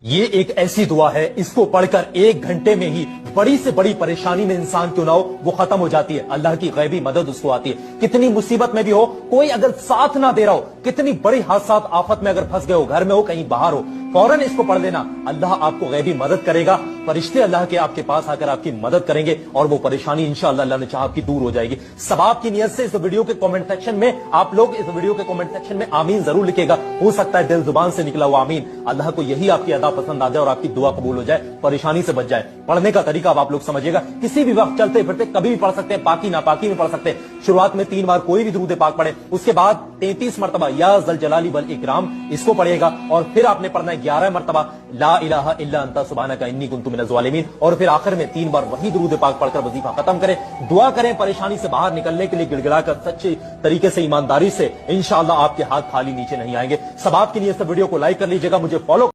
ये एक ऐसी दुआ है, इसको पढ़कर 1 घंटे में ही बड़ी से बड़ी परेशानी में इंसान क्यों ना हो वो खत्म हो जाती है। अल्लाह की गैबी मदद उसको आती है। कितनी मुसीबत में भी हो, कोई अगर साथ ना दे रहा हो, कितनी बड़ी हादसात आफत में अगर फंस गए हो, घर में हो कहीं बाहर हो, फौरन इसको पढ़ लेना। अल्लाह आपको गैबी मदद करेगा। फरिश्ते अल्लाह के आपके पास आकर आपकी मदद करेंगे और वो परेशानी इंशाअल्लाह अल्लाह ने चाहा आपकी दूर हो जाएगी। सवाब की नियत से इस वीडियो के कमेंट सेक्शन में आप लोग इस वीडियो के कमेंट सेक्शन में आमीन जरूर लिखेगा। हो सकता है दिल जुबान से निकला हुआ आमीन अल्लाह को यही आपकी अदा पसंद आ जाए और आपकी दुआ कबूल हो जाए, परेशानी से बच जाए। पढ़ने का तरीका अब आप लोग समझिएगा। किसी भी वक्त चलते फिरते कभी भी पढ़ सकते हैं, पाकी नापाकी में पढ़ सकते हैं। शुरुआत में 3 बार कोई भी दुरूद पाक पढ़े, उसके बाद 33 मरतबा या जल जलाली वल इकराम इसको पढ़ेगा और फिर आपने पढ़ना है 11 मरतबा ला इलाहा इल्ला अंता सुब्हानका इन्नी कुन्तु मिनज़ ज़ालिमीन और फिर आखिर में 3 बार वही दुरूद पाक पढ़कर वजीफा खत्म करें। दुआ करें परेशानी से बाहर निकलने के लिए, गिड़गिड़ाकर सच्चे तरीके से, ईमानदारी से। इंशाअल्लाह आपके हाथ खाली नीचे नहीं आएंगे। सवाब की नियत से वीडियो को लाइक कर लीजिएगा, मुझे फॉलो